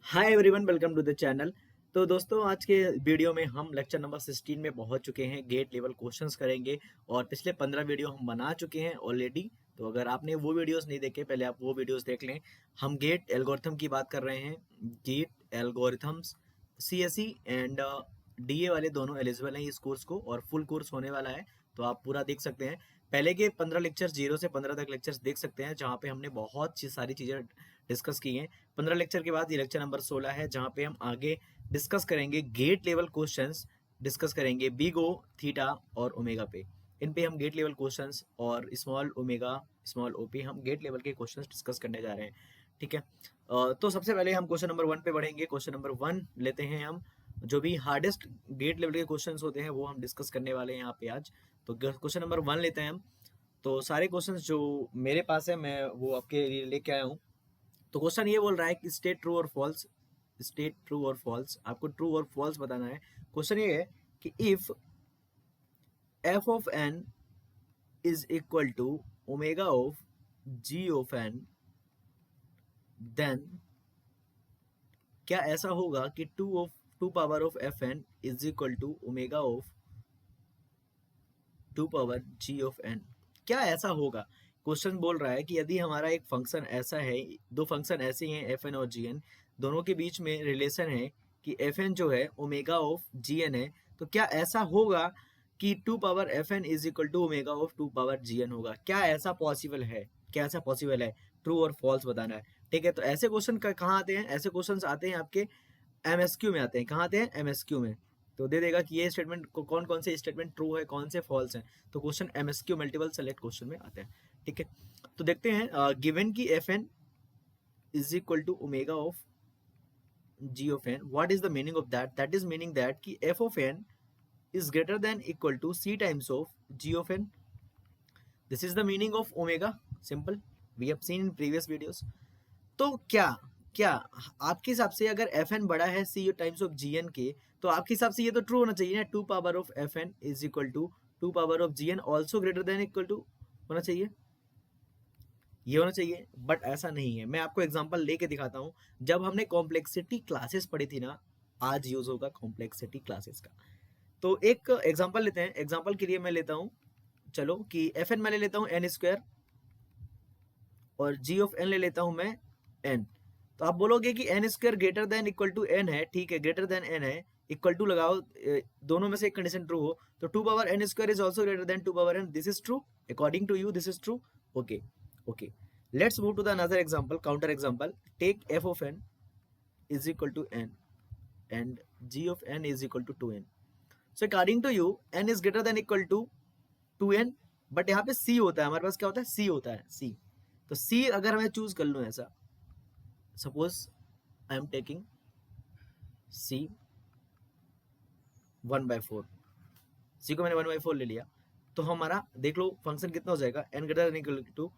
Hi everyone, welcome to the channel. तो दोस्तों, आज के वीडियो में हम लेक्चर नंबर 16 में पहुंच चुके हैं। गेट लेवल क्वेश्चंस करेंगे और पिछले 15 वीडियो हम बना चुके हैं ऑलरेडी। तो अगर आपने वो वीडियोस नहीं देखे, पहले आप वो वीडियोस देख लें। हम गेट एल्गोरिथम की बात कर रहे हैं। GATE algorithms CSE and DA वाले दोनों एलिजिबल हैं इस कोर्स को, और फुल कोर्स होने वाला है, तो आप पूरा देख सकते हैं। पहले के 15 लेक्चर्स 0 से 15 तक लेक्चर्स देख सकते हैं, जहाँ पे हमने बहुत सारी चीज़ें डिस्कस की हैं। 15 लेक्चर के बाद ये लेक्चर नंबर 16 है, जहाँ पे हम आगे डिस्कस करेंगे गेट लेवल क्वेश्चंस। डिस्कस करेंगे बिग ओ, थीटा और ओमेगा पे। इन पे हम गेट लेवल क्वेश्चंस और स्मॉल ओमेगा, स्मॉल ओ पे हम गेट लेवल के क्वेश्चंस डिस्कस करने जा रहे हैं। ठीक है। तो सबसे पहले हम क्वेश्चन नंबर 1 पे बढ़ेंगे। क्वेश्चन नंबर 1 लेते हैं हम। जो भी हार्डेस्ट गेट लेवल के क्वेश्चंस होते हैं वो हम डिस्कस करने वाले हैं यहाँ पे आज। तो क्वेश्चन नंबर 1 लेते हैं हम। तो सारे क्वेश्चंस जो मेरे पास है मैं वो आपके लिए लेके आया हूँ। तो क्वेश्चन ये बोल रहा है कि स्टेट ट्रू और फॉल्स। स्टेट ट्रू और फॉल्स, आपको ट्रू और फॉल्स बताना है। क्वेश्चन ये है कि if F of N is equal to omega of G of N, then क्या ऐसा होगा कि two power of F N is equal to omega of two power G of N. क्या ऐसा होगा? क्वेश्चन बोल रहा है कि यदि हमारा एक फंक्शन ऐसा है, दो फंक्शन ऐसे हैं एफ एन और जी एन, दोनों के बीच में रिलेशन है कि एफ एन जो है ओमेगा ऑफ जी एन है, तो क्या ऐसा होगा कि two power F N is equal to omega of two power G N होगा? क्या ऐसा पॉसिबल है? क्या ऐसा पॉसिबल है? ट्रू और फॉल्स बताना है। ठीक है। तो ऐसे क्वेश्चन कहाँ आते हैं? ऐसे क्वेश्चन आते हैं आपके एमएसक्यू में आते हैं। कहाँ आते हैं? एमएसक्यू में। तो दे देगा कि ये स्टेटमेंट कौन कौन से स्टेटमेंट ट्रू है, कौन से फॉल्स हैं। तो question MSQ multiple select question में आते हैं। ठीक है। तो देखते हैं, गिवन की F N is equal to omega of G of N, what is the meaning of that? That is meaning that कि F of N is greater than equal to c times of g of n. This is the meaning of omega. Simple. We have seen in previous videos. तो क्या क्या आपके हिसाब से अगर F N बड़ा है C times of G N के, तो आपके हिसाब से ये तो ट्रू होना चाहिए ना। Two power of F N is equal to two power of G N also greater than equal to होना चाहिए, ये होना चाहिए। बट ऐसा नहीं है। मैं आपको एग्जांपल लेके दिखाता हूँ। जब हमने कॉम्प्लेक्सिटी क्लासेस पढ़ी थी ना, आज यूज होगा कॉम्प्लेक्सिटी क्लासेस का। तो एक एग्जांपल लेते हैं। एग्जांपल के लिए मैं लेता हूँ, चलो कि एफ एन मैं ले लेता हूँ एन स्क्वायर, और जी ऑफ एन ले लेता हूँ मैं एन। तो आप बोलोगे कि N square greater than equal to N है। ठीक है, ग्रेटर देन एन है, इक्वल टू लगाओ, दोनों में से एक कंडीशन ट्रू हो, तो two power N square is also greater than two power N. This is true according to you, this is true. Okay okay, let's move to the another example, counter example. Take F of N is equal to N and G of N is equal to two N. So according to you N is greater than equal to two N, but यहाँ पे सी होता है, हमारे पास क्या होता है? सी होता है, सी। तो सी अगर मैं चूज कर लूँ ऐसा, सपोज आई एम टेकिंग सी 1/4, सी को मैंने 1/4 ले लिया, तो हमारा देख लो फंक्शन कितना हो जाएगा, N greater than equal to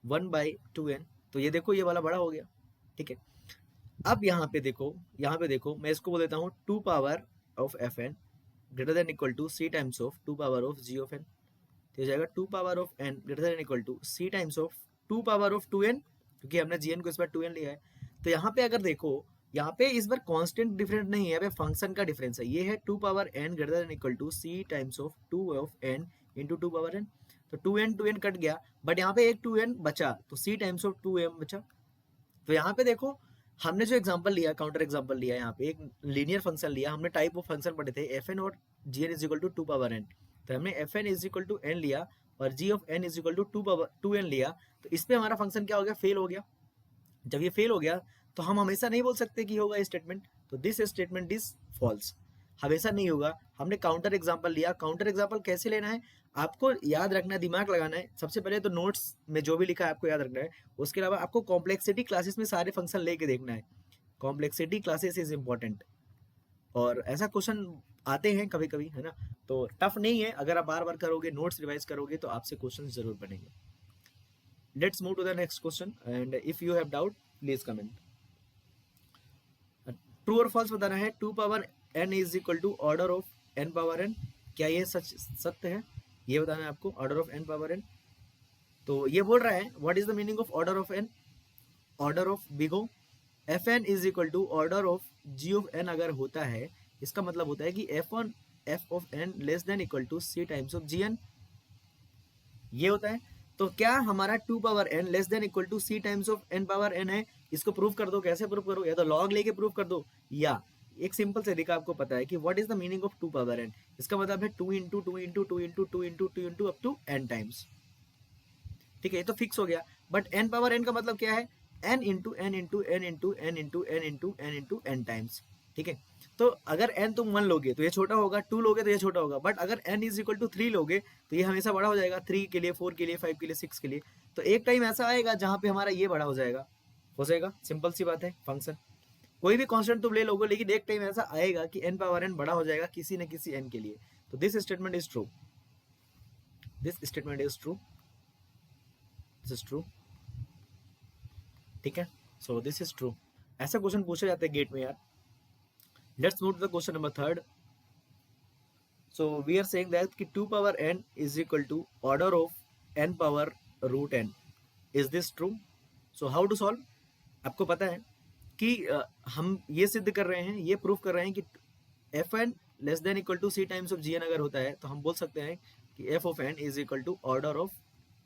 1/2n। तो ये देखो, ये वाला बड़ा हो गया। ठीक है। अब यहाँ पे देखो, यहाँ पे देखो, मैं इसको बोल देता हूँ two power of F N greater than equal to C times of two power of G of N. तो हो जाएगा two power of N greater than equal to C times of two power of two N, क्योंकि हमने G N को इस बार to N लिया है। तो यहाँ पे अगर देखो, यहाँ पे इस बार कांस्टेंट डिफरेंस नहीं है, यहाँ पे फंक्शन का डिफरेंस है। ये है two power N greater than equal to C times of two of N into two power N. तो टू एन कट गया, बट यहाँ पे एक टू एन बचा, तो C times of two M बचा। तो यहाँ पे देखो, हमने जो एग्जांपल लिया, काउंटर एग्जांपल लिया, यहाँ पे एक लीनियर फंक्शन लिया हमने। टाइप ऑफ फंक्शन पढ़े थे एफ एन और G N is equal to two power N. तो हमने F N is equal to N लिया और G of N is equal to two power two N लिया। तो इस पे हमारा फंक्शन क्या हो गया? फेल हो गया। जब ये फेल हो गया तो हम हमेशा नहीं बोल सकते कि होगा स्टेटमेंट। तो दिस स्टेटमेंट इज फॉल्स, हमेशा नहीं होगा। हमने काउंटर एग्जांपल लिया। काउंटर एग्जांपल कैसे लेना है आपको याद रखना है, दिमाग लगाना है। सबसे पहले तो नोट्स में जो भी लिखा है आपको याद रखना है। उसके अलावा आपको कॉम्प्लेक्सिटी क्लासेस में सारे फंक्शन लेके देखना है। कॉम्प्लेक्सिटी क्लासेस इज इंपॉर्टेंट, और ऐसा क्वेश्चन आते हैं कभी कभी, है ना। तो टफ नहीं है, अगर आप बार बार करोगे, नोट्स रिवाइज करोगे, तो आपसे क्वेश्चन जरूर बनेंगे। Let's move to the next question, and if you have doubt please comment. True और फॉल्स बताना है। Two power N is equal to order of N power N, क्या ये सच सत्य है? ये बताना है आपको, order of N power N. तो ये बोल रहा है what is the meaning of order of N? Order of big O, F N is equal to order of G of N अगर होता है, इसका मतलब होता है कि F of N less than equal to C times of G N, ये होता है। तो क्या हमारा 2 power n less than equal to C times of n power n है? इसको प्रूव कर दो। कैसे प्रूव करो? या तो लॉग लेके प्रूव कर दो, या एक सिंपल से तरीका आपको पता है कि what is the meaning of 2 power n। इसका मतलब है 2 into 2 into 2 into 2 into 2 into up to n times. ठीक है, ये तो फिक्स हो गया। बट n पावर n का मतलब क्या है? n into n into n into n into n into n into n times. ठीक है, तो अगर n तुम 1 लोगे तो ये छोटा होगा, 2 लोगे तो ये छोटा होगा, बट अगर n इज इक्वल टू 3 लोगे तो ये हमेशा बड़ा हो जाएगा, 3 के लिए, 4 के लिए, 5 के लिए, 6 के लिए। तो एक टाइम ऐसा आएगा जहां पे हमारा ये बड़ा हो जाएगा, सिंपल सी बात है। फंक्शन कोई भी कांस्टेंट तुम ले लोगे, लेकिन एक टाइम ऐसा आएगा कि n पावर n बड़ा हो जाएगा किसी न किसी n के लिए। तो this statement is true, this statement is true, this is true. ठीक है, सो दिस इज ट्रू। ऐसा क्वेश्चन पूछे जाते हैं गेट में यार। Let's move to the question number 3rd. So we are saying that कि 2 power n is equal to order of n power root n. Is this true? So how to solve? आपको पता है कि हम ये सिद्ध कर रहे हैं, ये प्रूफ कर रहे हैं कि F N less than equal to C times of G N अगर होता है तो हम बोल सकते हैं कि F of N is equal to order of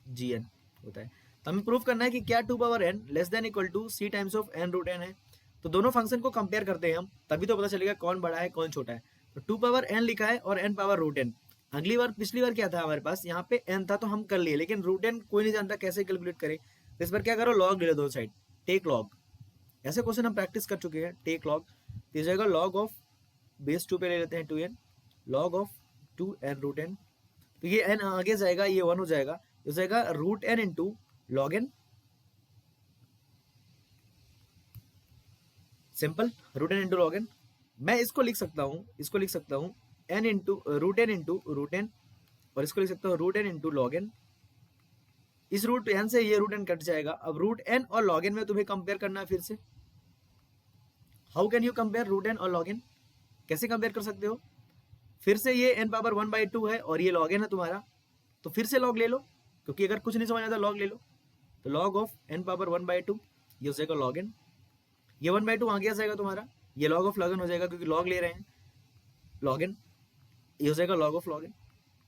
G N होता है। तो हमें प्रूफ करना है कि क्या 2 power n less than equal to C times of n root n है। तो दोनों फंक्शन को कंपेयर करते हैं हम, तभी तो पता चलेगा कौन बड़ा है कौन छोटा है। तो 2 पावर n लिखा है और n पावर रूट n। पिछली बार क्या था हमारे पास? यहाँ पे n था तो हम कर लिए, लेकिन रूट n कोई नहीं जानता कैसे कैलकुलेट करें। तो इस बार क्या करो, लॉग ले लो दोनों साइड, टेक लॉग। ऐसे क्वेश्चन हम प्रैक्टिस कर चुके हैं, टेक लॉग। तो जाएगा लॉग ऑफ बेस 2 पे ले लेते हैं 2n, log of 2n root n। तो ये n आगे जाएगा, ये 1 हो जाएगा, हो जाएगा root n into log n। Simple, root n into log n। मैं इसको लिख सकता हूँ, इसको लिख सकता हूँ n into root n into root n, और इसको लिख सकता हूँ root n into log n। इस रूट n से ये रूट n कट जाएगा। अब रूट n और लॉग n में तुम्हें कंपेयर करना है फिर से। How can you compare root n और लॉग n? कैसे कंपेयर कर सकते हो? फिर से ये n पावर 1/2 है और ये लॉग n है तुम्हारा, तो फिर से लॉग ले लो, क्योंकि अगर कुछ नहीं समझ आता लॉग ले लो। तो लॉग ऑफ n पावर 1/2 ये हो जाएगा लॉग n, ये 1/2 आगे आ जाएगा तुम्हारा, ये लॉग ऑफ लॉग n हो जाएगा क्योंकि लॉग ले रहे हैं लॉग n, ये हो जाएगा log of log n।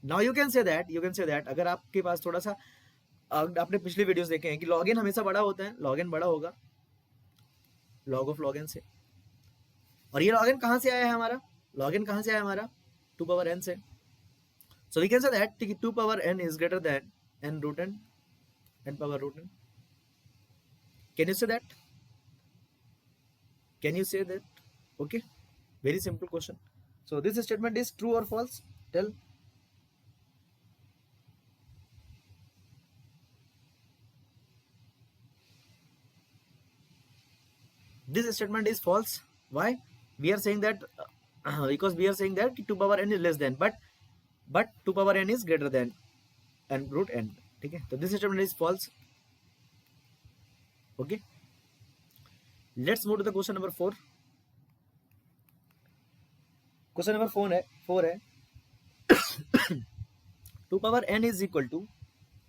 Now you can say that अगर आपके पास थोड़ा सा आपने पिछले वीडियोस देखे हैं कि लॉग n हमेशा बड़ा होता है, लॉग n बड़ा होगा लॉग ऑफ लॉग n से। और ये लॉग n कहाँ से आया है हमारा? लॉग n कहाँ से आया हमारा? 2 पावर n से। So we can say that 2 power n is greater than n root n, n power root n। Can you say that? Can you say that? Okay, very simple question. So this statement is true or false? Tell. This statement is false. Why? We are saying that because we are saying that 2 power n is less than, but 2 power n is greater than n root n. ठीक है, तो this statement is false. Okay. Let's move to the question number 4. Question number 4 है 2 power n is equal to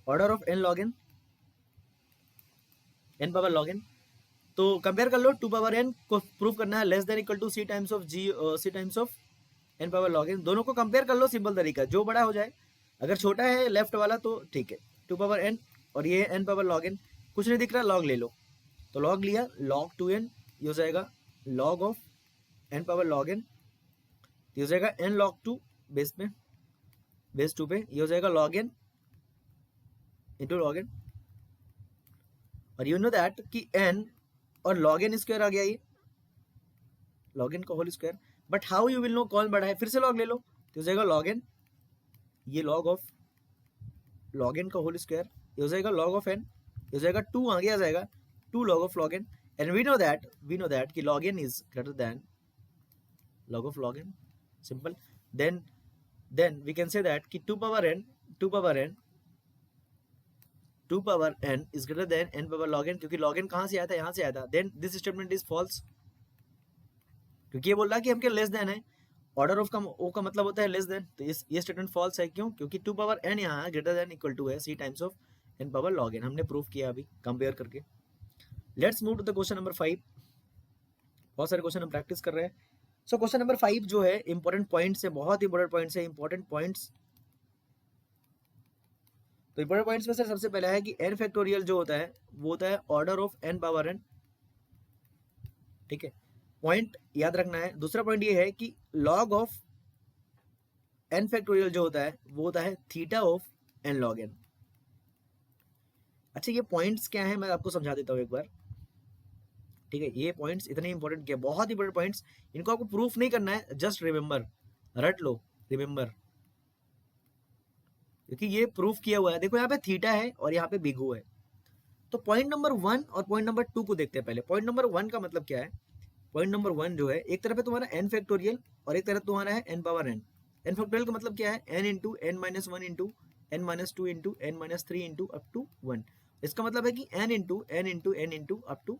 order of n log n, n power log n। तो compare कर लो, 2 power n को prove करना है less than equal to C times of n power log n। दोनों को compare कर लो, सिंपल तरीका, जो बड़ा हो जाए। अगर छोटा है लेफ्ट वाला तो ठीक है, 2 पावर n और ये n पावर log n। कुछ नहीं दिख रहा, लॉग ले लो। तो लॉग लिया, log 2n, ये हो जाएगा log of n power log n, ये हो जाएगा n log 2 बेस 2 पे, ये हो जाएगा log n into log n। और यू नो दैट कि n और log n स्क्वायर आ गया, ये log n का whole square. But how you will know कौन बड़ा है? फिर से लॉग ले लो, तो हो जाएगा log n, ये log ऑफ log n का होल स्क्वायर, ये हो जाएगा log ऑफ n, ये हो जाएगा 2 आगे आ जाएगा, 2 log of log n। And we know that कि log n is greater than log of log n। Simple. Then we can say that कि 2 power n is greater than n power log n, क्योंकि log n कहाँ से आया था? यहाँ से आया था। Then this statement is false, क्योंकि ये बोल रहा है कि हमके लेस देन है, ऑर्डर ऑफ का ओ का मतलब होता है लेस देन। तो ये स्टेटमेंट फॉल्स है। क्यों? क्योंकि 2 पावर n यहाँ ग्रेटर देन इक्वल टू है C times of n power log n। हमने प्रूफ किया अभी कंपेयर करके। Let's move to the question number 5। बहुत सारे क्वेश्चन हम प्रैक्टिस कर रहे हैं। सो क्वेश्चन नंबर 5 जो है इंपॉर्टेंट पॉइंट्स है, बहुत इंपॉर्टेंट पॉइंट्स है, इंपॉर्टेंट पॉइंट्स। तो इंपॉर्टेंट पॉइंट्स में से सबसे पहला है कि n फैक्टोरियल जो होता है वो होता है order of n power n, ठीक है, पॉइंट याद रखना है। दूसरा पॉइंट ये है कि लॉग ऑफ n फैक्टोरियल जो होता है वो होता है theta of n log n। अच्छा ये पॉइंट्स क्या है मैं आपको समझा देता हूँ एक बार, ठीक है। ये पॉइंट्स इतने इंपॉर्टेंट क्या, बहुत इंपॉर्टेंट पॉइंट्स, इनको आपको प्रूफ नहीं करना है, जस्ट रिमेंबर, रट लो, रिमेंबर, क्योंकि ये प्रूफ किया हुआ है। देखो यहाँ पे थीटा है और यहाँ पे बिग ओ है। तो पॉइंट नंबर 1 और पॉइंट नंबर 2 को देखते हैं पहले। पॉइंट नंबर 1 का मतलब क्या है? पॉइंट नंबर 1 जो है, एक तरफ है तुम्हारा n फैक्टोरियल और एक तरफ तुम्हारा है n power n। n factorial का मतलब क्या है? n into n minus 1 into n minus 2 into n minus 3 into up to 1। इसका मतलब है कि n into n into n into up to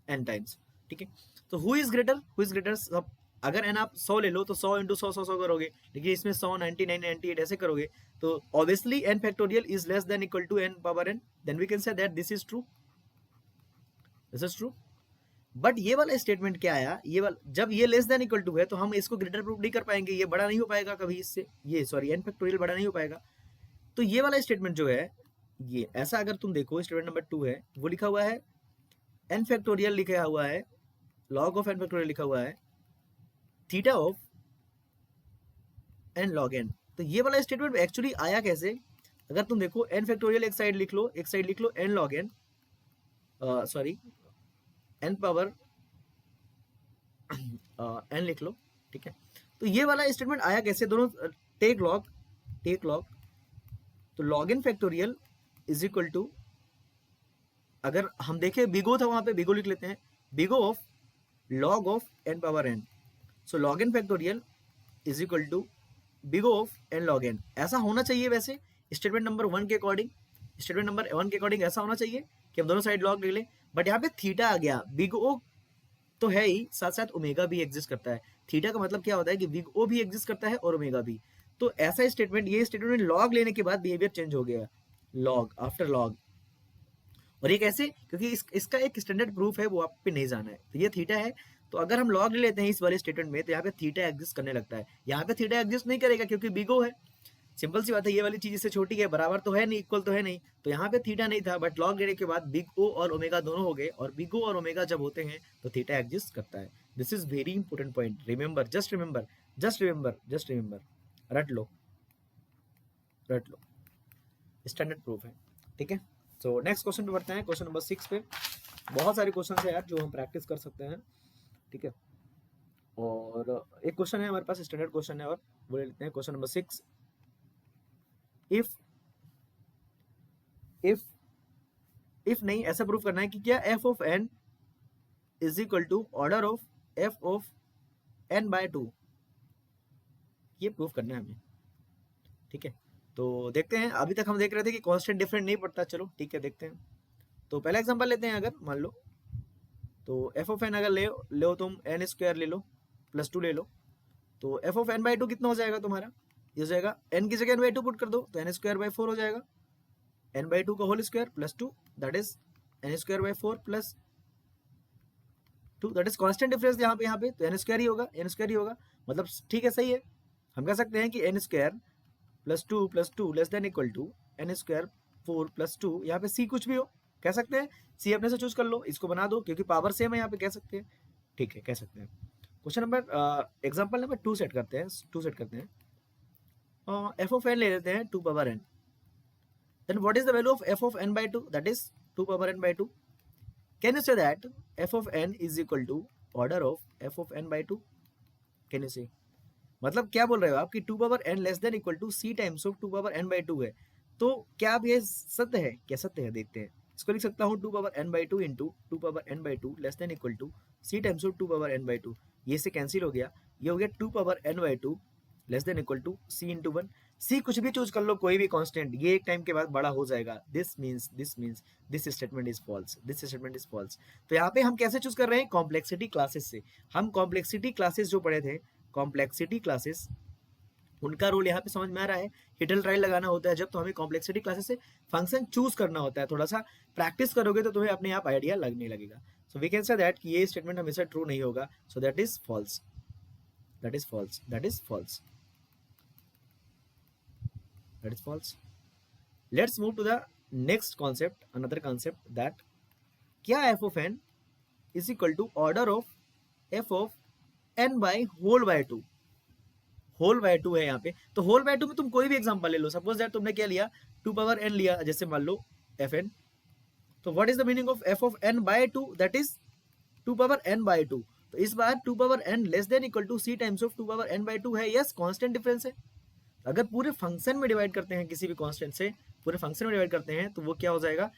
n times, ठीक है। तो who is greater, who is greater, सब अगर n आप 100 ले लो तो 100 इंटू 100 100 करोगे, लेकिन इसमें 100 99 98 ऐसे करोगे, तो obviously n factorial is less than equal to n power n, then we can say that this is true, this is true. But ये वाला स्टेटमेंट क्या आया, ये वाला जब ये लेस देन इक्वल टू है तो हम इसको ग्रेटर प्रूफ नहीं कर पाएंगे, ये बड़ा नहीं हो पाएगा कभी इससे, ये सॉरी n फैक्टोरियल बड़ा नहीं हो पाएगा। तो ये वाला स्टेटमेंट जो है, ये ऐसा अगर तुम देखो, स्टेटमेंट नंबर 2 है, वो लिखा हुआ है n फैक्टोरियल लिखा हुआ है, लॉग ऑफ n फैक्टोरियल लिखा हुआ है theta of n log n। तो ये वाला स्टेटमेंट एक्चुअली आया कैसे? अगर तुम देखो n फैक्टोरियल एक साइड लिख लो, एक साइड लिख लो n log n, sorry n power n लिख लो, ठीक है। तो ये वाला स्टेटमेंट आया कैसे? दोनों टेक लॉग, टेक लॉग, तो log n factorial is equal to, अगर हम देखें बिगो था वहां पे, बिगो लिख लेते हैं, big O of log of n power n। So log n factorial is equal to big O of n log n। ऐसा होना चाहिए वैसे स्टेटमेंट नंबर 1 के अकॉर्डिंग, स्टेटमेंट नंबर 1 के अकॉर्डिंग ऐसा होना चाहिए कि हम दोनों साइड लॉग ले लें, बट यहाँ पे थीटा आ गया, बिग ओ तो है ही, साथ साथ ओमेगा भी एग्जिस्ट करता है। थीटा का मतलब क्या होता है कि बिग ओ भी एग्जिस्ट करता है और ओमेगा भी। तो ऐसा स्टेटमेंट, ये स्टेटमेंट लॉग लेने के बाद बिहेवियर चेंज हो गया, लॉग आफ्टर लॉग। और ये कैसे? क्योंकि इसका एक स्टैंडर्ड प्रूफ है, वो आप पे नहीं जाना है। तो ये थीटा है, तो अगर हम लॉग ले लेते हैं इस वाले स्टेटमेंट में, तो यहाँ पे थीटा एग्जिस्ट करने लगता है। यहाँ पे थीटा एग्जिस्ट नहीं करेगा क्योंकि बिगो है, सिंपल सी बात है। ये वाली चीज इससे छोटी है, बराबर तो है नहीं, इक्वल तो है नहीं, तो यहाँ पे थीटा नहीं था, बट लॉग लेने के बाद बिग ओ और ओमेगा दोनों हो गए, और बिग ओ और ओमेगा जब होते हैं तो थीटा एग्जिस्ट करता है। This is very important point, remember, just remember, just remember, just remember, रट लो, रट लो, स्टैंडर्ड प्रूफ है, ठीक है। सो नेक्स्ट क्वेश्चन पे बढ़ते हैं, क्वेश्चन नंबर 6 पे। बहुत सारे क्वेश्चन है यार जो हम प्रैक्टिस कर सकते हैं, ठीक है। और एक क्वेश्चन है हमारे पास, स्टैंडर्ड क्वेश्चन है, और वो ले लेते हैं क्वेश्चन नंबर 6। इफ नहीं, ऐसा प्रूफ करना है कि क्या f of n is equal to order of f of n by 2, ये प्रूफ करना है हमें, ठीक है। तो देखते हैं, अभी तक हम देख रहे थे कि कांस्टेंट डिफरेंट नहीं पड़ता, चलो ठीक है देखते हैं। तो पहला एग्जांपल लेते हैं, अगर मान लो तो f ऑफ n अगर ले तुम n स्क्वायर ले लो प्लस 2 ले लो, तो f ऑफ n बाय 2 कितना हो जाएगा तुम्हारा? ये हो जाएगा n की जगह n बाई 2 पुट कर दो तो n स्क्वायर बाई 4 हो जाएगा, n बाई 2 का whole square plus 2, that is n square by 4 plus 2, that is constant difference यहाँ पे तो n स्क्वायर ही होगा, n स्क्वायर ही होगा, मतलब ठीक है, सही है। हम कह सकते हैं कि n square plus two less than equal to n square 4 plus 2, यहाँ पे c कुछ भी हो कह सकते हैं, c अपने से चूज कर लो, इसको बना दो क्योंकि पावर सेम है यहाँ पे, कह सकते हैं, ठीक है, कह सकते हैं। Question number example number 2 set करते हैं, 2 सेट करते हैं, f ऑफ n ले लेते हैं 2 power n, then what is the value of f of n by 2, that is 2 power n by 2, can you say that f of n is equal to order of f of n by 2, can you say? मतलब क्या बोल रहे हो आप कि 2 power n less than equal to c times of 2 power n by 2 है, तो क्या आप ये सत्य है? क्या सत्य है? देखते हैं। इसको लिख सकता हूँ 2 power n by 2 into 2 power n by 2 less than equal to c times of 2 power n by 2, ये से कैंसिल हो गया, ये हो गया 2 power n by 2 less than equal to c into 1, c कुछ भी चूज कर लो, कोई भी कांस्टेंट, ये एक टाइम के बाद बड़ा हो जाएगा, this means this statement is false, this statement is false. तो यहाँ पे हम कैसे चूज कर रहे हैं? कॉम्प्लेक्सिटी क्लासेस से। हम कॉम्प्लेक्सिटी क्लासेस जो पढ़े थे, कॉम्प्लेक्सिटी क्लासेस, उनका रोल यहाँ पे समझ में आ रहा है। हिट एंड ट्रायल लगाना होता है जब, तो हमें कॉम्प्लेक्सिटी क्लासेस से फंक्शन चूज करना होता है। थोड़ा सा प्रैक्टिस करोगे तो तुम्हें अपने आप आइडिया लगने लगेगा। So we can say that कि ये स्टेटमेंट हमेशा ट्रू नहीं होगा, so that is false, that is false, that is false, that is false. Let's move to the next concept, another concept that क्या F of N is equal to order of F of N by whole by two. Whole by two है यहाँ पे, तो whole by to में तुम कोई भी example ले लो, सपोज दैट तुमने क्या लिया, 2 पावर n लिया, जैसे मान लो एफ एन, तो what is the meaning of F of N by two, that is 2 power n by two. तो इस बार 2 power n less than equal to c times of 2 power n by two है, yes constant difference है। अगर पूरे function में divide करते हैं, किसी भी कांस्टेंट से पूरे फंक्शन में डिवाइड करते हैं, तो वो क्या हो जाएगा,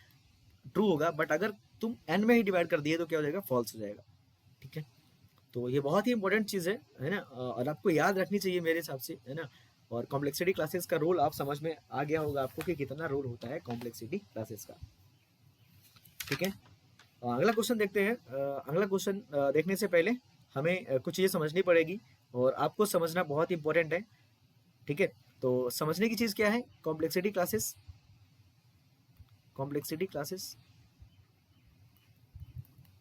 ट्रू होगा, बट अगर तुम n में ही डिवाइड कर दिए तो क्या हो जाएगा, फॉल्स हो जाएगा। ठीक है, तो ये बहुत ही इंपॉर्टेंट चीज़ है ना, और आपको याद रखनी चाहिए मेरे हिसाब से, है ना। और कॉम्प्लेक्सिटी क्लासेस का रोल आप समझ में आ गया होगा आपको कि कितना रोल होता है कॉम्प्लेक्सिटी क्लासेस का। ठीक है, अगला क्वेश्चन देखते हैं। अगला क्वेश्चन देखने से पहले हमें कुछ चीज़ें समझनी पड़ेगी, और आपको समझना बहुत इंपॉर्टेंट है। ठीक है, तो समझने की चीज़ क्या है, कॉम्प्लेक्सिटी क्लासेस, कॉम्प्लेक्सिटी क्लासेस।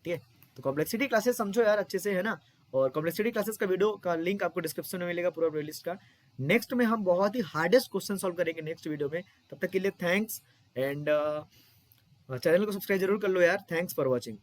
ठीक है, तो कॉम्प्लेक्सिटी क्लासेस समझो यार अच्छे से, है ना। और कॉम्प्लेक्सिटी क्लासेस का वीडियो का लिंक आपको डिस्क्रिप्शन में मिलेगा, पूरा प्लेलिस्ट का। नेक्स्ट में हम बहुत ही हार्डेस्ट क्वेश्चन सॉल्व करेंगे नेक्स्ट वीडियो में। तब तक के लिए थैंक्स, एंड चैनल को सब्सक्राइब जरूर कर लो यार। Thanks for watching.